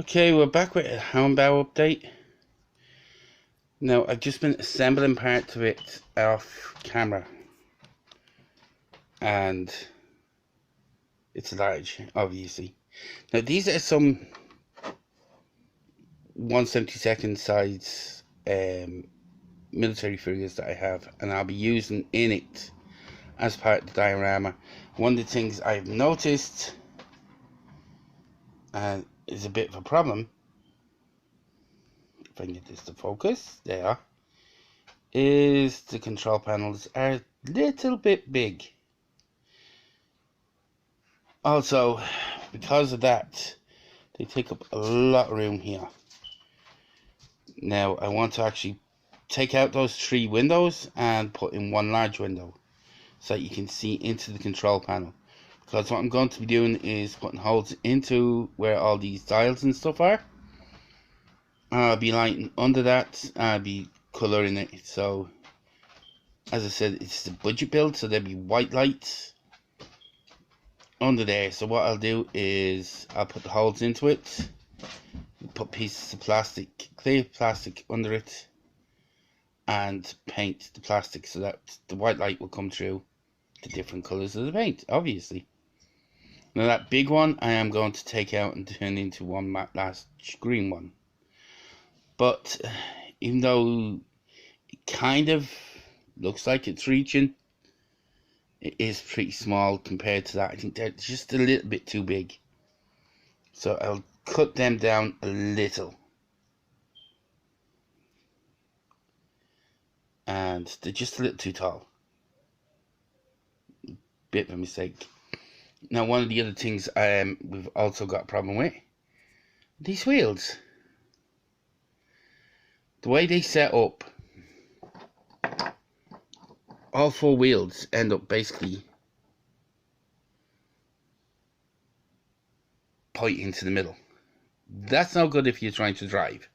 Okay, we're back with a Haunebu update. Now, I've just been assembling parts of it off camera. And it's large, obviously. Now, these are some 1/72 size military figures that I have. And I'll be using in it as part of the diorama. One of the things I've noticed, and is a bit of a problem, if I can get this to focus, there, is the control panels are a little bit big. Also, because of that, they take up a lot of room here. Now, I want to actually take out those 3 windows and put in 1 large window so that you can see into the control panel. Because what I'm going to be doing is putting holes into where all these dials and stuff are. I'll be lighting under that. I'll be colouring it. So, as I said, it's a budget build, so there'll be white lights under there. So what I'll do is I'll put the holes into it, put pieces of plastic, clear plastic under it, and paint the plastic so that the white light will come through the different colours of the paint, obviously. Now that big one I am going to take out and turn into one matte last green one. But even though it kind of looks like it's reaching, it is pretty small compared to that. I think they're just a little bit too big. So I'll cut them down a little. And they're just a little too tall. Bit of a mistake. Now, one of the other things we've also got a problem with, these wheels. The way they set up, all 4 wheels end up basically pointing to the middle. That's no good if you're trying to drive.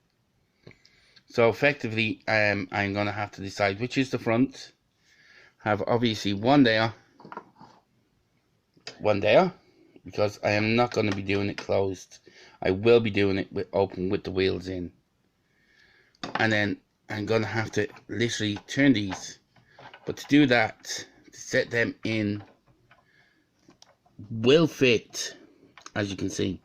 So effectively, I'm going to have to decide which is the front. Have obviously one there, because I am not going to be doing it closed. I will be doing it with open with the wheels in. And then I'm going to have to literally turn these. But to do that, to set them in, will fit, as you can see.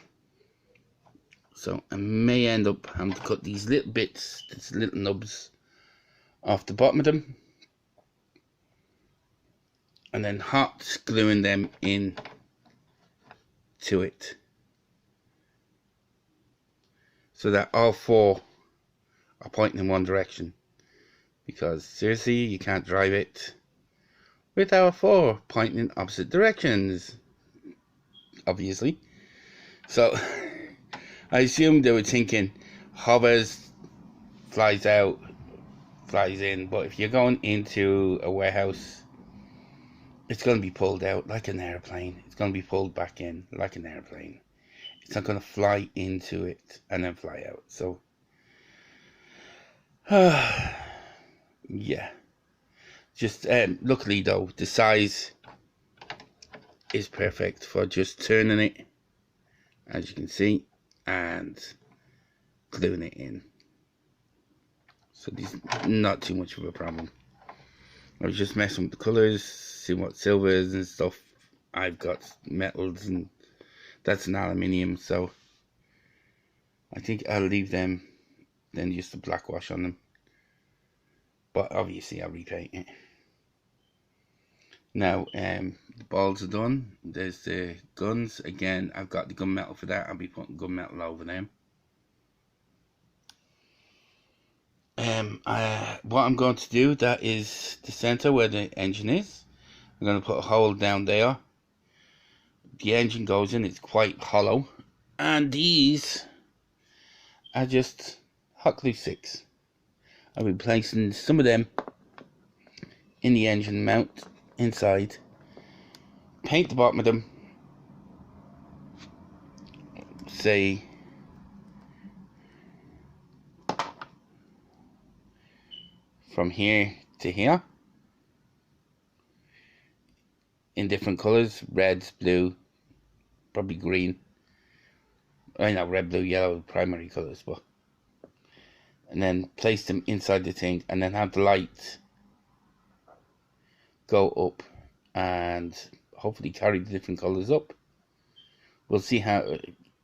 So I may end up having to cut these little bits, these little nubs, off the bottom of them. And then hot gluing them in to it. So that all 4 are pointing in one direction. Because seriously, you can't drive it with our 4 pointing in opposite directions, obviously. So I assume they were thinking hovers, flies out, flies in. But if you're going into a warehouse, it's going to be pulled out like an airplane. It's going to be pulled back in like an airplane. It's not going to fly into it and then fly out. So yeah, just luckily though, the size is perfect for just turning it, as you can see, and gluing it in. So these not too much of a problem. I was just messing with the colours, seeing what silvers and stuff I've got, metals, and that's an aluminium, so I think I'll leave them, then just a black wash on them. But obviously I'll repaint it. Now, the balls are done. There's the guns. Again, I've got the gunmetal for that. I'll be putting gunmetal over them. What I'm going to do, that is the center where the engine is. I'm going to put a hole down there. The engine goes in. It's quite hollow. And these are just hot glue sticks. I'll be placing some of them in the engine mount inside. Paint the bottom of them, say from here to here, in different colors, reds, blue, probably green. I know, red, blue, yellow, primary colours, but, and then place them inside the thing, and then have the light go up and hopefully carry the different colours up. We'll see how.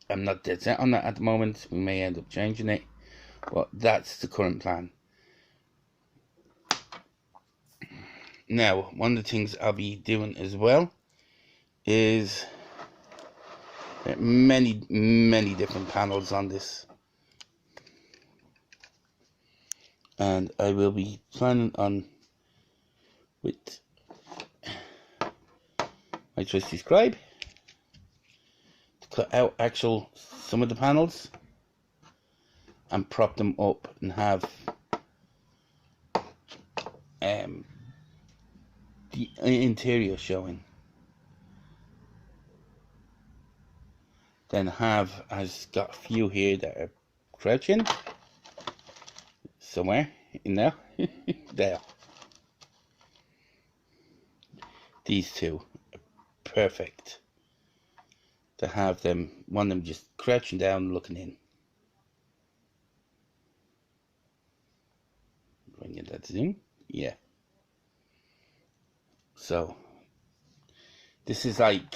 I'm not dead set on that at the moment. We may end up changing it, but that's the current plan. Now, one of the things I'll be doing as well is many different panels on this, and I will be planning on, with my trusty scribe, to cut out some of the panels and prop them up and have the interior showing. Then I've got a few here that are crouching somewhere in there. There. These two are perfect to have them, one of them just crouching down looking in. Bring it that zoom. Yeah. So this is like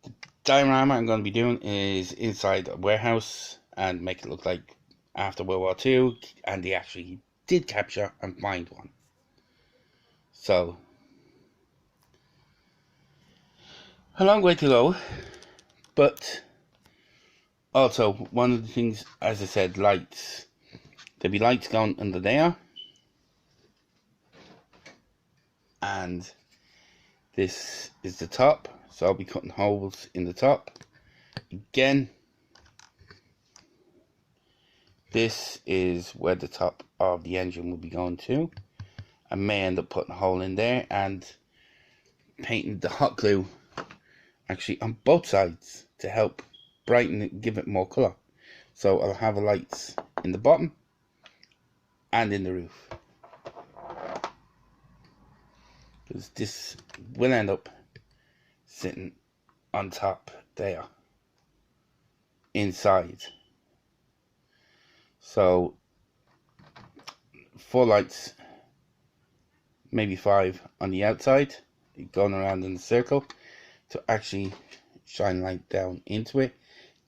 the diorama I'm going to be doing is inside a warehouse and make it look like after World War II, and they actually did capture and find one. So a long way to go, but also one of the things, as I said, lights. There'll be lights going under there, and this is the top, so I'll be cutting holes in the top. Again, this is where the top of the engine will be going to. I may end up putting a hole in there and painting the hot glue actually on both sides to help brighten it, give it more colour. So I'll have lights in the bottom and in the roof, because this will end up sitting on top there inside. So 4 lights, maybe 5 on the outside, going around in a circle to actually shine light down into it.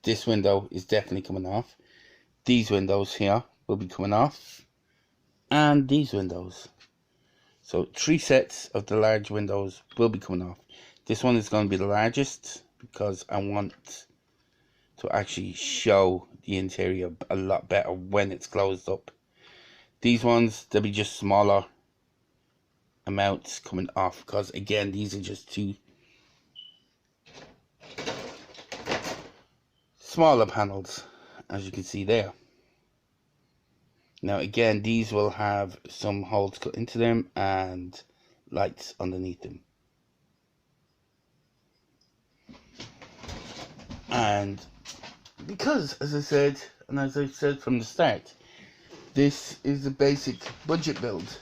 This window is definitely coming off. These windows here will be coming off, and these windows. So 3 sets of the large windows will be coming off. This one is going to be the largest because I want to actually show the interior a lot better when it's closed up. These ones, they'll be just smaller amounts coming off, because again, these are just 2 smaller panels, as you can see there. Now again, these will have some holes cut into them and lights underneath them. And because, as I said, and as I said from the start, this is a basic budget build.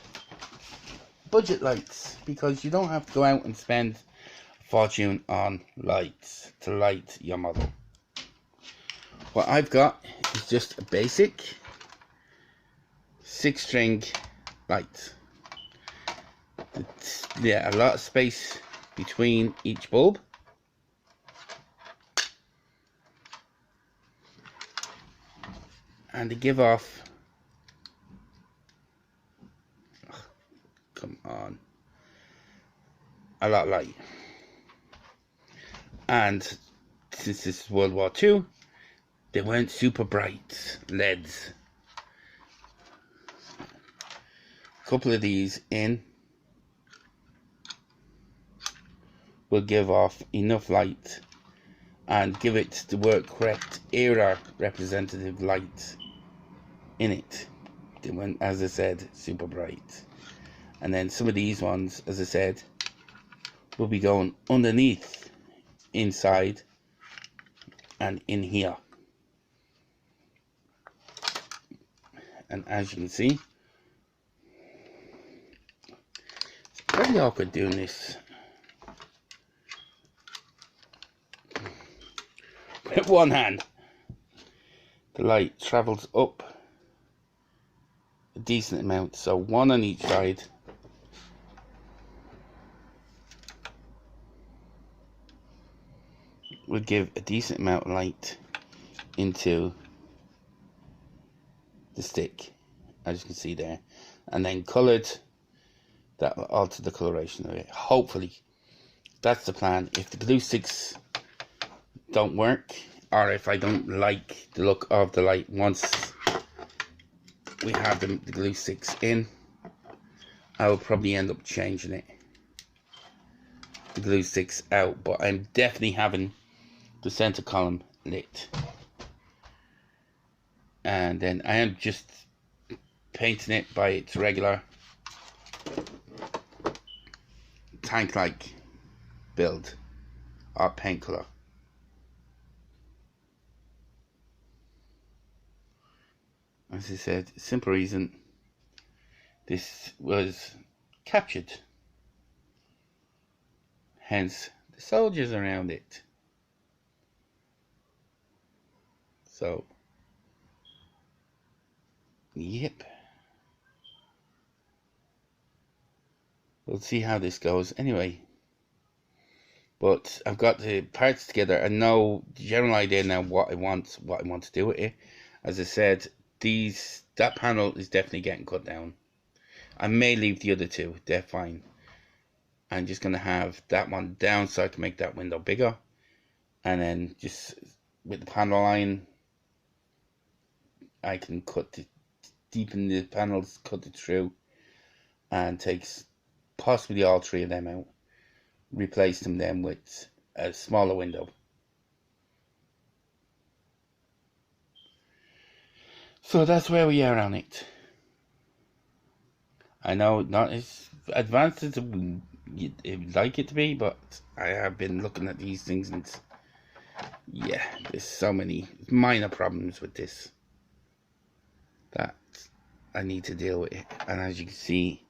Budget lights, because you don't have to go out and spend a fortune on lights to light your model. What I've got is just a basic 6-string light. Yeah, a lot of space between each bulb. And to give off, come on, a lot of light. And since this is World War II, they weren't super bright LEDs. A couple of these in will give off enough light and give it the word correct era representative light in it. They weren't, as I said, super bright. And then some of these ones, as I said, will be going underneath, inside, and in here. And as you can see, it's very awkward doing this with one hand. The light travels up a decent amount, so one on each side. Would give a decent amount of light into the stick, as you can see there, and then coloured, that will alter the coloration of it. Hopefully that's the plan. If the glue sticks don't work, or if I don't like the look of the light once we have the glue sticks in, I will probably end up changing it, the glue sticks out. But I'm definitely having the center column lit, and then I am just painting it by its regular tank-like build or paint color. As I said, simple reason this was captured, hence the soldiers around it. So yep, we'll see how this goes anyway. But I've got the parts together. I know the general idea now what I want to do with it. As I said, that panel is definitely getting cut down. I may leave the other two, they're fine. I'm just gonna have that one down so I can make that window bigger, and then just with the panel line I can deepen the panels, cut it through, and takes possibly all three of them out, replace them then with a smaller window. So that's where we are on it. I know not as advanced as you'd like it to be, but I have been looking at these things, and yeah, there's so many minor problems with this that I need to deal with it. And as you can see,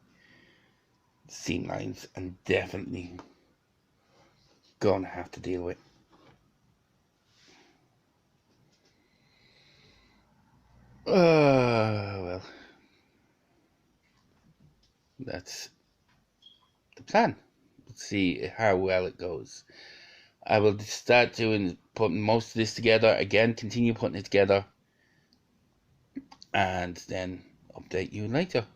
seam lines, I'm definitely gonna have to deal with. Well, that's the plan. Let's see how well it goes. I will start putting most of this together again, continue putting it together, and then update you later.